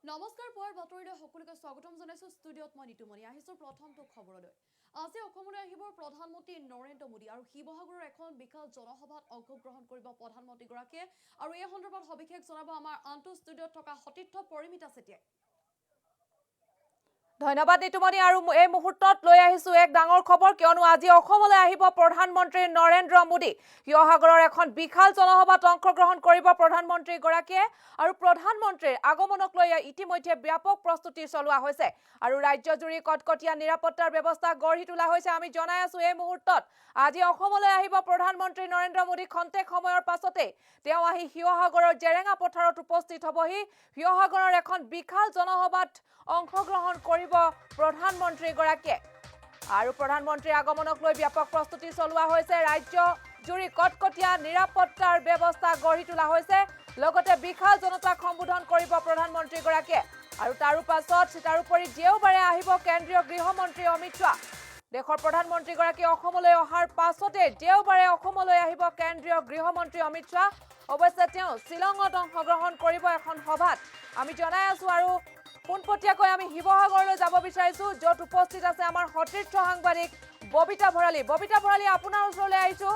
নমস্কাৰ পুৱাৰ বাতৰিলৈ সকলোকে স্বাগতম জনাইছো ষ্টুডিঅত মই নিতুমণি আহিছো প্ৰথমটো খবৰলৈ আজি অসমলৈ আহিব প্ৰধানমন্ত্ৰী নৰেন্দ্ৰ মোদী আৰু শিৱসাগৰৰ এখন বিশাল জনসভাত অংশগ্ৰহণ কৰিব প্ৰধানমন্ত্ৰী গৰাকীয়ে আৰু এই সন্দৰ্ভত সবিশেষ জনাব আমাৰ আনটো ষ্টুডিঅত থকা সতীৰ্থ পৰিমিতা চেতিয়াই ধন্যবাদ নিতুমণি আৰু এই মুহূৰ্তত লৈ আহিছো এক ডাঙৰ খবৰ কিয়নো আজি অসমলৈ আহিব প্ৰধানমন্ত্ৰী নৰেন্দ্ৰ মোদী শিৱসাগৰৰ এখন বিশাল জনসভাত অংশগ্ৰহণ কৰিব প্ৰধানমন্ত্ৰী গৰাকীয়ে আৰু প্ৰধানমন্ত্ৰীৰ আগমনক লৈ ইতিমধ্যে ব্যাপক প্ৰস্তুতি চলোৱা হৈছে আৰু ৰাজ্যজুৰি কটকটীয়া নিৰাপত্তাৰ ব্যৱস্থা গঢ়ি তোলা হৈছে আমি জনাই আছো এই মুহূৰ্তত আজি অসমলৈ আহিব প্ৰধানমন্ত্ৰী নৰেন্দ্ৰ মোদী খন্তেক সময়ৰ পাছতে তেওঁ আহি শিৱসাগৰৰ জেৰেঙা পথাৰত উপস্থিত হ'বহি শিৱসাগৰৰ এখন বিশাল জনসভাত অংশগ্ৰহণ কৰিব প্ৰধানমন্ত্ৰী গৰাকীয়ে আৰু প্ৰধানমন্ত্ৰীৰ আগমনক লৈ ব্যাপক প্ৰস্তুতি চলোৱা হৈছে ৰাজ্যজুৰি কটকটীয়া নিৰাপত্তাৰ ব্যৱস্থা গঢ়ি তোলা হৈছে লগতে বিশাল জনতাক সম্বোধন কৰিব প্ৰধানমন্ত্ৰী গৰাকীয়ে আৰু তাৰোপৰি দেওবাৰে আহিব কেন্দ্ৰীয় গৃহমন্ত্ৰী অমিত শ্বাহ দেশৰ প্ৰধানমন্ত্ৰী গৰাকী অসমলৈ অহাৰ পাছতে দেওবাৰে অসমলৈ আহিব কেন্দ্ৰীয় গৃহমন্ত্ৰী অমিত শ্বাহ অৱশ্যে তেওঁ শ্বিলঙত অংশগ্ৰহণ কৰিব এখন সভাত আমি জনাই আছো আৰু পোনপটীয়াকৈ আমি শিৱসাগৰলৈ যাব বিচাৰিছো য'ত উপস্থিত আছে আমাৰ সতীৰ্থ সাংবাদিক ববিতা ভৰালী আপোনাৰ ওচৰলৈ আহিছো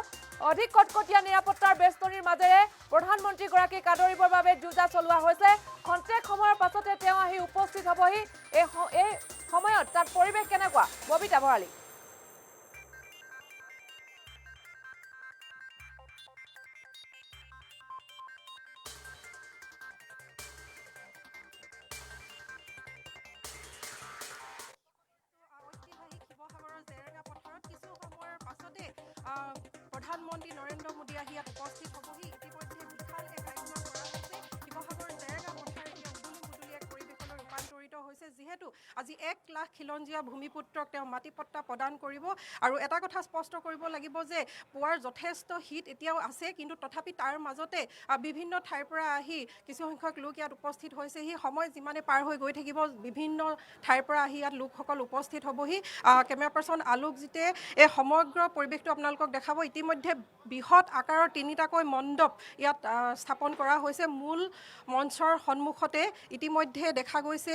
অধিক কটকটীয়া নিৰাপত্তাৰ বেষ্টনীৰ মাজেৰে প্ৰধানমন্ত্ৰী গৰাকীক আদৰিবৰ বাবে যুঁজা চলোৱা হৈছে খন্তেক সময়ৰ পাছতে তেওঁ আহি উপস্থিত হ'বহি এই সময়ত তাত পৰিৱেশ কেনেকুৱা ববিতা ভৰালী প্ৰধানমন্ত্ৰী নৰেন্দ্ৰ মোদী আহি ইয়াত উপস্থিত হ'বহি ইতিমধ্যে বিশাল এক আয়োজন কৰা হৈছে শিৱসাগৰ জেৰেঙা পথাৰ এতিয়া উদুলি মুদুলি এক পৰিৱেশলৈ ৰূপান্তৰিত হৈছে যিহেতু আজি 1 লাখ খিলঞ্জীয়া ভূমিপুত্ৰক তেওঁ মাটি পট্টা প্ৰদান কৰিব আৰু এটা কথা স্পষ্ট কৰিব লাগিব যে পুৱাৰ যথেষ্ট শীত এতিয়াও আছে কিন্তু তথাপি তাৰ মাজতে বিভিন্ন ঠাইৰ পৰা আহি কিছুসংখ্যক লোক ইয়াত উপস্থিত হৈছে সেই সময় যিমানে পাৰ হৈ গৈ থাকিব বিভিন্ন ঠাইৰ পৰা আহি ইয়াত লোকসকল উপস্থিত হ'বহি কেমেৰা পাৰ্চন আলোকজিতে এই সমগ্ৰ পৰিৱেশটো আপোনালোকক দেখাব ইতিমধ্যে বৃহৎ আকাৰৰ 3টাকৈ মণ্ডপ ইয়াত স্থাপন কৰা হৈছে মূল মঞ্চৰ সন্মুখতে ইতিমধ্যে দেখা গৈছে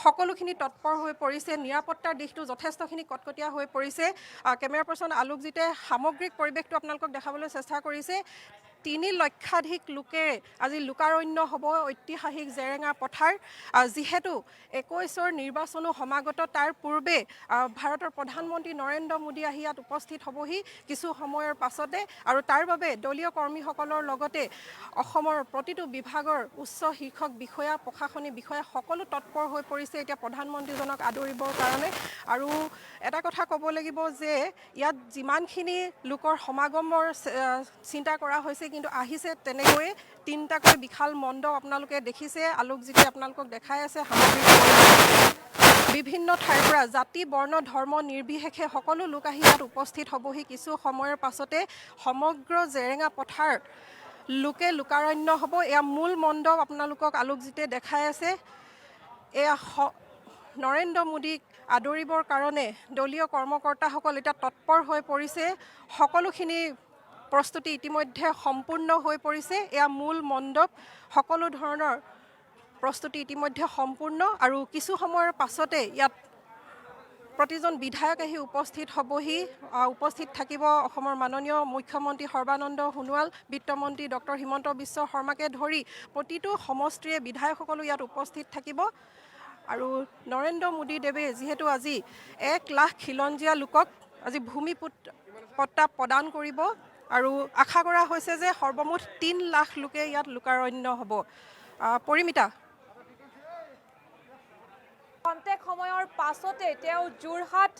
সকলোখিনি তৎপৰ হৈ পৰিছে নিৰাপত্তাৰ দিশটো যথেষ্টখিনি কটকটীয়া হৈ পৰিছে কেমেৰা পাৰ্চন আলোকজিতে সামগ্ৰিক পৰিৱেশটো আপোনালোকক দেখাবলৈ চেষ্টা কৰিছে 3 লক্ষাধিক লোকেৰে আজি লোকাৰণ্য হ'ব ঐতিহাসিক জেৰেঙা পথাৰ যিহেতু 21ৰ নিৰ্বাচনো সমাগত তাৰ পূৰ্বে ভাৰতৰ প্ৰধানমন্ত্ৰী নৰেন্দ্ৰ মোদী আহি ইয়াত উপস্থিত হ'বহি কিছু সময়ৰ পাছতে আৰু তাৰ বাবে দলীয় কৰ্মীসকলৰ লগতে অসমৰ প্ৰতিটো বিভাগৰ উচ্চ শীৰ্ষক বিষয়া প্ৰশাসনিক বিষয়া সকলো তৎপৰ হৈ পৰিছে এতিয়া প্ৰধানমন্ত্ৰীজনক আদৰিবৰ কাৰণে আৰু এটা কথা ক'ব লাগিব যে ইয়াত যিমানখিনি লোকৰ সমাগমৰ চিন্তা কৰা হৈছে কিন্তু আহিছে তেনেকৈয়ে 3টাকৈ বিশাল মণ্ডপ আপোনালোকে দেখিছে আলোকজিতে আপোনালোকক দেখাই আছে সামগ্ৰিক বিভিন্ন ঠাইৰ পৰা জাতি বৰ্ণ ধৰ্ম নিৰ্বিশেষে সকলো লোক আহি ইয়াত উপস্থিত হ'বহি কিছু সময়ৰ পাছতে সমগ্ৰ জেৰেঙা পথাৰ লোকে লোকাৰণ্য হ'ব এয়া মূল মণ্ডপ আপোনালোকক আলোকজিতে দেখাই আছে এয়া নৰেন্দ্ৰ মোদীক আদৰিবৰ কাৰণে দলীয় কৰ্মকৰ্তাসকল এতিয়া তৎপৰ হৈ পৰিছে সকলোখিনি প্ৰস্তুতি ইতিমধ্যে সম্পূৰ্ণ হৈ পৰিছে এয়া মূল মণ্ডপ সকলো ধৰণৰ প্ৰস্তুতি ইতিমধ্যে সম্পূৰ্ণ আৰু কিছু সময়ৰ পাছতে ইয়াত প্ৰতিজন বিধায়ক আহি উপস্থিত হ'বহি উপস্থিত থাকিব অসমৰ মাননীয় মুখ্যমন্ত্ৰী সৰ্বানন্দ সোণোৱাল বিত্তমন্ত্ৰী ডক্টৰ হিমন্ত বিশ্ব শৰ্মাকে ধৰি প্ৰতিটো সমষ্টিৰে বিধায়কসকলো ইয়াত উপস্থিত থাকিব আৰু নৰেন্দ্ৰ মোদী দেৱে যিহেতু আজি 1 লাখ খিলঞ্জীয়া লোকক আজি ভূমিপট্টা প্ৰদান কৰিব আৰু আশা কৰা হৈছে যে সৰ্বমুঠ 3 লাখ লোকে ইয়াত লোকাৰণ্য হ'ব পৰিমিতা খন্তেক সময়ৰ পাছতে তেওঁ যোৰহাট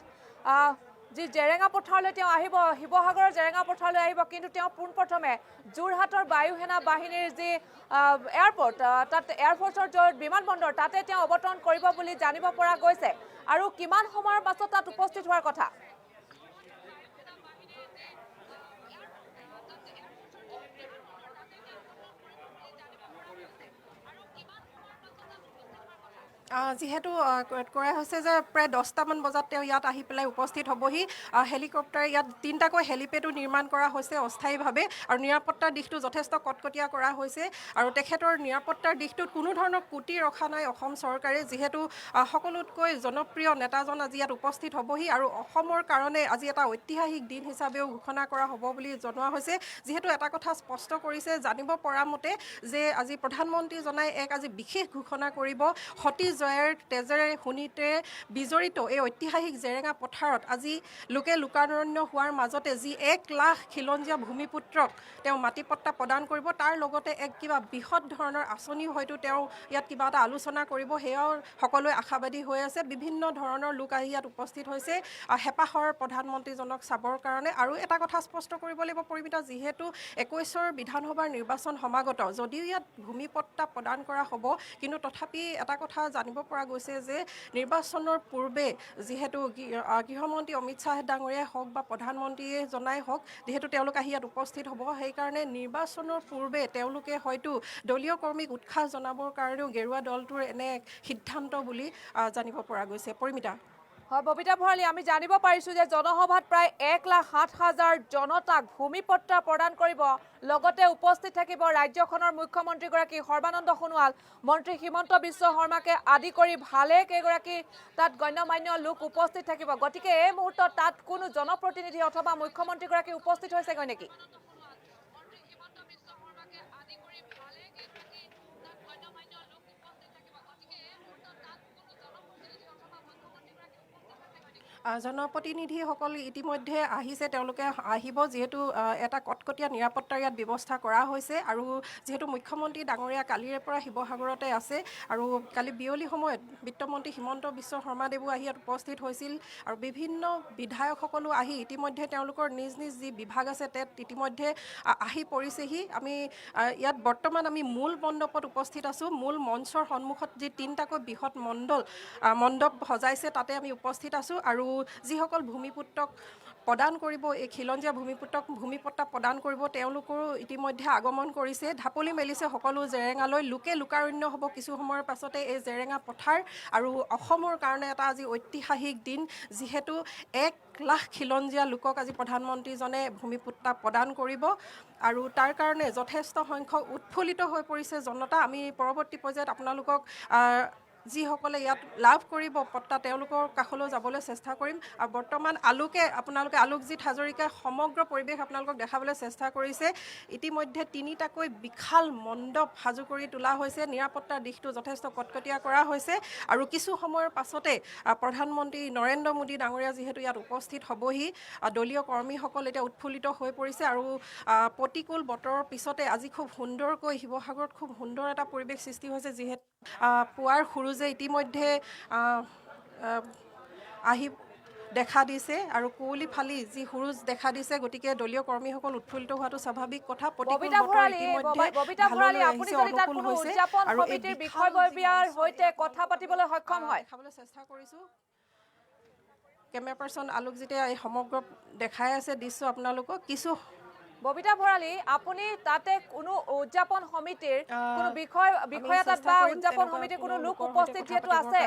যি জেৰেঙা পথাৰলৈ তেওঁ আহিব শিৱসাগৰৰ জেৰেঙা পথাৰলৈ আহিব কিন্তু তেওঁ পোনপ্ৰথমে যোৰহাটৰ বায়ুসেনা বাহিনীৰ যি এয়াৰপৰ্ট তাত এয়াৰফৰ্চৰ য'ত বিমানবন্দৰ তাতে তেওঁ অৱতৰণ কৰিব বুলি জানিব পৰা গৈছে আৰু কিমান সময়ৰ পাছত তাত উপস্থিত হোৱাৰ কথা যিহেতু কৰা হৈছে যে প্ৰায় 10টামান বজাত তেওঁ ইয়াত আহি পেলাই উপস্থিত হ'বহি হেলিকপ্টাৰ ইয়াত 3টাকৈ হেলিপেডো নিৰ্মাণ কৰা হৈছে অস্থায়ীভাৱে আৰু নিৰাপত্তাৰ দিশটো যথেষ্ট কটকটীয়া কৰা হৈছে আৰু তেখেতৰ নিৰাপত্তাৰ দিশটোত কোনো ধৰণৰ কুটি ৰখা নাই অসম চৰকাৰে যিহেতু সকলোতকৈ জনপ্ৰিয় নেতাজন আজি ইয়াত উপস্থিত হ'বহি আৰু অসমৰ কাৰণে আজি এটা ঐতিহাসিক দিন হিচাপেও ঘোষণা কৰা হ'ব বুলি জনোৱা হৈছে যিহেতু এটা কথা স্পষ্ট কৰিছে জানিব পৰা মতে যে আজি প্ৰধানমন্ত্ৰীজনাই আজি বিশেষ ঘোষণা কৰিব সতী জয়ৰ তেজেৰে শোণিতেৰে বিজড়িত এই ঐতিহাসিক জেৰেঙা পথাৰত আজি লোকাৰণ্য হোৱাৰ মাজতে যি 1 লাখ খিলঞ্জীয়া ভূমিপুত্ৰক তেওঁ মাটিপট্টা প্ৰদান কৰিব তাৰ লগতে কিবা বৃহৎ ধৰণৰ আঁচনি হয়তো তেওঁ ইয়াত কিবা এটা আলোচনা কৰিব সেয়াও সকলোৱে আশাবাদী হৈ আছে বিভিন্ন ধৰণৰ লোক আহি ইয়াত উপস্থিত হৈছে হেঁপাহৰ প্ৰধানমন্ত্ৰীজনক চাবৰ কাৰণে আৰু এটা কথা স্পষ্ট কৰিব লাগিব পৰিমিতা যিহেতু 21ৰ বিধানসভাৰ নিৰ্বাচন সমাগত যদিও ইয়াত ভূমিপট্টা প্ৰদান কৰা হ'ব কিন্তু তথাপি এটা কথা জানিব পৰা গৈছে যে নিৰ্বাচনৰ পূৰ্বে যিহেতু গৃহমন্ত্ৰী অমিত শ্বাহ ডাঙৰীয়াই হওক বা প্ৰধানমন্ত্ৰীয়ে জনাই হওক যিহেতু তেওঁলোক আহি ইয়াত উপস্থিত হ'ব সেইকাৰণে নিৰ্বাচনৰ পূৰ্বে তেওঁলোকে হয়তো দলীয় কৰ্মীক উৎসাহ জনাবৰ কাৰণেও গেৰুৱা দলটোৰ এনে সিদ্ধান্ত বুলি জানিব পৰা গৈছে পৰিমিতা হয় ববিতা ভৰালী আমি জানিব পাৰিছো যে জনসভাত প্ৰায় 1,07,000 জনতাক ভূমিপট্টা প্ৰদান কৰিব লগতে উপস্থিত থাকিব ৰাজ্যখনৰ মুখ্যমন্ত্ৰীগৰাকী সৰ্বানন্দ সোণোৱাল মন্ত্ৰী হিমন্ত বিশ্ব শৰ্মাকে আদি কৰি ভালে কেইগৰাকী তাত গণ্যমান্য লোক উপস্থিত থাকিব গতিকে এই মুহূৰ্তত তাত কোনো জনপ্ৰতিনিধি অথবা মুখ্যমন্ত্ৰীগৰাকী উপস্থিত হৈছেগৈ নেকি জনপ্ৰতিনিধিসকল ইতিমধ্যে আহিছে তেওঁলোকে আহিব যিহেতু এটা কটকটীয়া নিৰাপত্তাৰ ইয়াত ব্যৱস্থা কৰা হৈছে আৰু যিহেতু মুখ্যমন্ত্ৰী ডাঙৰীয়া কালিৰে পৰা শিৱসাগৰতে আছে আৰু কালি বিয়লি সময়ত বিত্তমন্ত্ৰী হিমন্ত বিশ্ব শৰ্মাদেৱো আহি ইয়াত উপস্থিত হৈছিল আৰু বিভিন্ন বিধায়কসকলো আহি ইতিমধ্যে তেওঁলোকৰ নিজ নিজ যি বিভাগ আছে তাত ইতিমধ্যে আহি পৰিছেহি আমি ইয়াত বৰ্তমান আমি মূল মণ্ডপত উপস্থিত আছোঁ মূল মঞ্চৰ সন্মুখত যি 3টাকৈ বৃহৎ মণ্ডপ সজাইছে তাতে আমি উপস্থিত আছোঁ আৰু যিসকল ভূমিপুত্ৰক প্ৰদান কৰিব এই খিলঞ্জীয়া ভূমিপুত্ৰক ভূমিপট্টা প্ৰদান কৰিব তেওঁলোকৰো ইতিমধ্যে আগমন কৰিছে ঢাপলি মেলিছে সকলো জেৰেঙালৈ লোকাৰণ্য হ'ব কিছু সময়ৰ পাছতে এই জেৰেঙা পথাৰ আৰু অসমৰ কাৰণে এটা আজি ঐতিহাসিক দিন যিহেতু 1 লাখ খিলঞ্জীয়া লোকক আজি প্ৰধানমন্ত্ৰীজনে ভূমিপট্টা প্ৰদান কৰিব আৰু তাৰ কাৰণে যথেষ্ট সংখ্যক উৎফুল্লিত হৈ পৰিছে জনতা আমি পৰৱৰ্তী পৰ্যায়ত আপোনালোকক যিসকলে ইয়াত লাভ কৰিব পট্টা তেওঁলোকৰ কাষলৈ যাবলৈ চেষ্টা কৰিম আৰু বৰ্তমান আপোনালোকে আলোকজিৎ হাজৰিকাই সমগ্ৰ পৰিৱেশ আপোনালোকক দেখাবলৈ চেষ্টা কৰিছে ইতিমধ্যে 3টাকৈ বিশাল মণ্ডপ সাজু কৰি তোলা হৈছে নিৰাপত্তাৰ দিশটো যথেষ্ট কটকটীয়া কৰা হৈছে আৰু কিছু সময়ৰ পাছতে প্ৰধানমন্ত্ৰী নৰেন্দ্ৰ মোদী ডাঙৰীয়া যিহেতু ইয়াত উপস্থিত হ'বহি দলীয় কৰ্মীসকল এতিয়া উৎফুল্লিত হৈ পৰিছে আৰু প্ৰতিকূল বতৰৰ পিছতে আজি খুব সুন্দৰকৈ শিৱসাগৰত খুব সুন্দৰ এটা পৰিৱেশ সৃষ্টি হৈছে যিহেতু পুৱাৰ সুৰুজে ইতিমধ্যে আহি দেখা দিছে আৰু কুঁৱলী ফালি যি সুৰুজ দেখা দিছে গতিকে দলীয় কৰ্মীসকল উৎফুল্লিত হোৱাটো স্বাভাৱিক কথা ববিতা ভৰালী আপুনি যদি তাত কোনো উদযাপন সমিতিৰ বিষয়ববীয়াৰ সৈতে কথা পাতিবলৈ সক্ষম হয় দেখাবলৈ চেষ্টা কৰিছোঁ কেমেৰা পাৰ্চন আলোকজিতে এই সমগ্ৰ দেখাই আছে দৃশ্য আপোনালোকক কিছু ববিতা ভৰালী আপুনি তাতে কোনো উদযাপন সমিতিৰ কোনো বিষয়া তাত বা উদযাপন সমিতিৰ কোনো লোক উপস্থিত যেহেতু আছে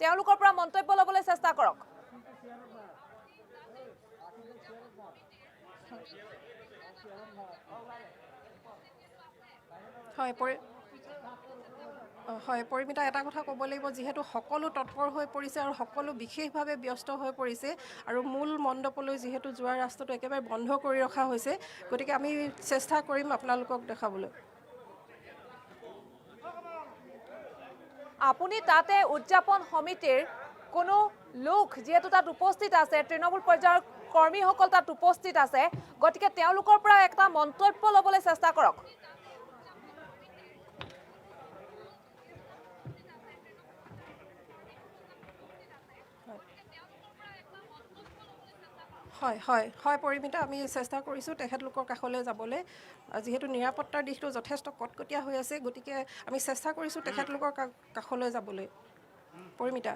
তেওঁলোকৰ পৰা মন্তব্য ল'বলৈ চেষ্টা কৰক হয় পৰিমিতা এটা কথা ক'ব লাগিব যিহেতু সকলো তৎপৰ হৈ পৰিছে আৰু সকলো বিশেষভাৱে ব্যস্ত হৈ পৰিছে আৰু মূল মণ্ডপলৈ যিহেতু যোৱাৰ ৰাস্তাটো একেবাৰে বন্ধ কৰি ৰখা হৈছে গতিকে আমি চেষ্টা কৰিম আপোনালোকক দেখাবলৈ আপুনি তাতে উদযাপন সমিতিৰ কোনো লোক যেহেতু তাত উপস্থিত আছে তৃণমূল পৰ্যায়ৰ কৰ্মীসকল তাত উপস্থিত আছে গতিকে তেওঁলোকৰ পৰা এটা মন্তব্য ল'বলৈ চেষ্টা কৰক হয় পৰিমিতা আমি চেষ্টা কৰিছোঁ তেখেতলোকৰ কাষলৈ যাবলৈ যিহেতু নিৰাপত্তাৰ দিশটো যথেষ্ট কটকটীয়া হৈ আছে গতিকে আমি চেষ্টা কৰিছোঁ তেখেতলোকৰ কাষলৈ যাবলৈ পৰিমিতা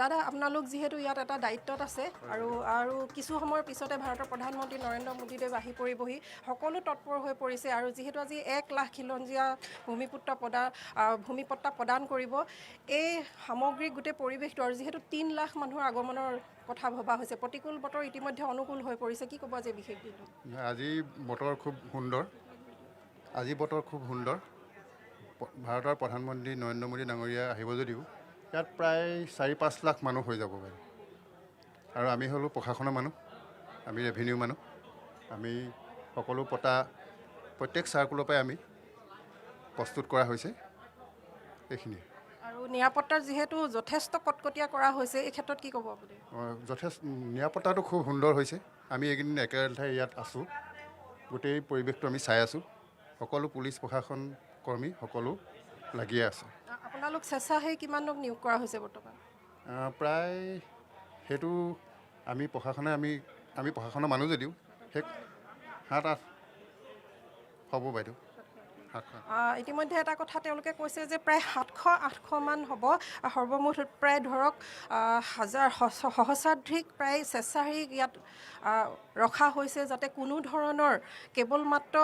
দাদা আপোনালোক যিহেতু ইয়াত এটা দায়িত্বত আছে আৰু কিছু সময়ৰ পিছতে ভাৰতৰ প্ৰধানমন্ত্ৰী নৰেন্দ্ৰ মোদীদেৱ আহি পৰিবহি সকলো তৎপৰ হৈ পৰিছে আৰু যিহেতু আজি 1 লাখ খিলঞ্জীয়া ভূমিপট্টা প্ৰদান কৰিব এই সামগ্ৰিক গোটেই পৰিৱেশটো আৰু যিহেতু 3 লাখ মানুহৰ আগমনৰ কথা ভবা হৈছে প্ৰতিকূল বতৰ ইতিমধ্যে অনুকূল হৈ পৰিছে কি ক'ব যে বিশেষ দিনটো আজি বতৰ খুব সুন্দৰ ভাৰতৰ প্ৰধানমন্ত্ৰী নৰেন্দ্ৰ মোদী ডাঙৰীয়া আহিব যদিও ইয়াত প্ৰায় 4-5 লাখ মানুহ হৈ যাব পাৰে আৰু আমি হ'লো প্ৰশাসনৰ মানুহ আমি ৰেভিনিউ মানুহ আমি সকলো প্ৰত্যেক চাৰ্কুলৰ পৰাই আমি প্ৰস্তুত কৰা হৈছে এইখিনি আৰু নিৰাপত্তাৰ যিহেতু যথেষ্ট কটকটীয়া কৰা হৈছে এই ক্ষেত্ৰত কি ক'ব আপুনি যথেষ্ট নিৰাপত্তাটো খুব সুন্দৰ হৈছে আমি এইকেইদিন একেৰাহে ঠাই ইয়াত আছোঁ গোটেই পৰিৱেশটো আমি চাই আছোঁ সকলো পুলিচ প্ৰশাসন কৰ্মী সকলো লাগিয়ে আছে আপোনালোক স্বেচ্ছাসেৱী কিমান লোক নিয়োগ কৰা হৈছে বৰ্তমান প্ৰায় সেইটো আমি প্ৰশাসনৰ মানুহ যদিও সেই 7-8 হ'ব বাইদেউ ইতিমধ্যে এটা কথা তেওঁলোকে কৈছে যে প্ৰায় 700-800 মান হ'ব সৰ্বমুঠ প্ৰায় ধৰক সহস্ৰাধিক প্ৰায় স্বেচ্ছাসেৱীক ইয়াত ৰখা হৈছে যাতে কোনো ধৰণৰ কেৱল মাত্ৰ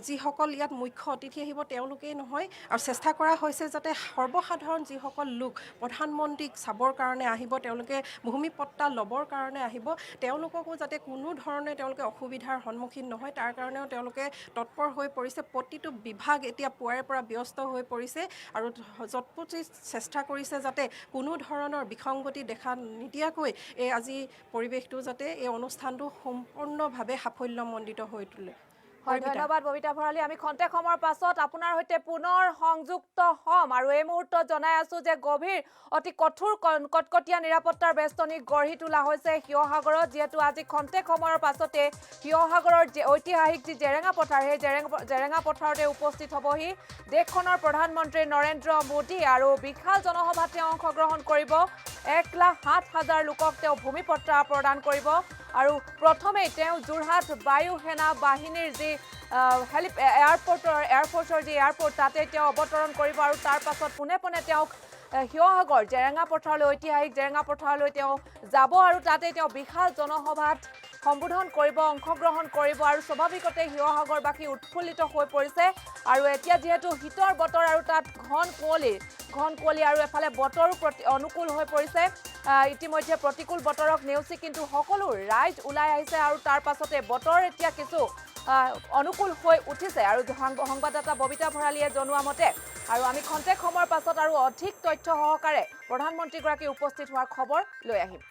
যিসকল ইয়াত মুখ্য অতিথি আহিব তেওঁলোকেই নহয় আৰু চেষ্টা কৰা হৈছে যাতে সৰ্বসাধাৰণ যিসকল লোক প্ৰধানমন্ত্ৰীক চাবৰ কাৰণে আহিব তেওঁলোকে ভূমিপট্টা ল'বৰ কাৰণে আহিব তেওঁলোককো যাতে কোনো ধৰণে তেওঁলোকে অসুবিধাৰ সন্মুখীন নহয় তাৰ কাৰণেও তেওঁলোকে তৎপৰ হৈ পৰিছে প্ৰতিটো বিভাগ এতিয়া পুৱাৰে পৰা ব্যস্ত হৈ পৰিছে আৰু যৎপতি চেষ্টা কৰিছে যাতে কোনো ধৰণৰ বিসংগতি দেখা নিদিয়াকৈ এই আজি পৰিৱেশটো যাতে এই অনুষ্ঠানটো সম্পূৰ্ণভাৱে সাফল্যমণ্ডিত হৈ তোলে হয় ধন্যবাদ ববিতা ভৰালী আমি খন্তেক সময়ৰ পাছত আপোনাৰ সৈতে পুনৰ সংযুক্ত হ'ম আৰু এই মুহূৰ্তত জনাই আছো যে গভীৰ অতি কঠোৰ কটকটীয়া নিৰাপত্তাৰ বেষ্টনী গঢ়ি তোলা হৈছে শিৱসাগৰত যিহেতু আজি খন্তেক সময়ৰ পাছতে শিৱসাগৰৰ ঐতিহাসিক যি জেৰেঙা পথাৰ সেই জেৰেঙা পথাৰতে উপস্থিত হ'বহি দেশখনৰ প্ৰধানমন্ত্ৰী নৰেন্দ্ৰ মোদী আৰু বিশাল জনসভাত তেওঁ অংশগ্ৰহণ কৰিব 1,07,000 লোকক তেওঁ ভূমিপট্টা প্ৰদান কৰিব আৰু প্ৰথমেই তেওঁ যোৰহাট বায়ু সেনা বাহিনীৰ যি এয়াৰফৰ্চৰ যি এয়াৰপৰ্ট তাতে তেওঁ অৱতৰণ কৰিব আৰু তাৰ পাছত পোনে পোনে তেওঁক শিৱসাগৰ জেৰেঙা পথাৰলৈ ঐতিহাসিক জেৰেঙা পথাৰলৈ তেওঁ যাব আৰু তাতে তেওঁ বিশাল জনসভাত সম্বোধন কৰিব অংশগ্ৰহণ কৰিব আৰু স্বাভাৱিকতে শিৱসাগৰবাসী উৎফুল্লিত হৈ পৰিছে আৰু এতিয়া যিহেতু শীতৰ বতৰ আৰু তাত ঘন কুঁৱলী আৰু এফালে বতৰো অনুকূল হৈ পৰিছে ইতিমধ্যে প্ৰতিকূল বতৰক নেওচি কিন্তু সকলো ৰাইজ ওলাই আহিছে আৰু তাৰ পাছতে বতৰ এতিয়া কিছু অনুকূল হৈ উঠিছে আৰু সংবাদদাতা ববিতা ভৰালীয়ে জনোৱা মতে আৰু আমি খন্তেক সময়ৰ পাছত আৰু অধিক তথ্য সহকাৰে প্ৰধানমন্ত্ৰীগৰাকী উপস্থিত হোৱাৰ খবৰ লৈ আহিম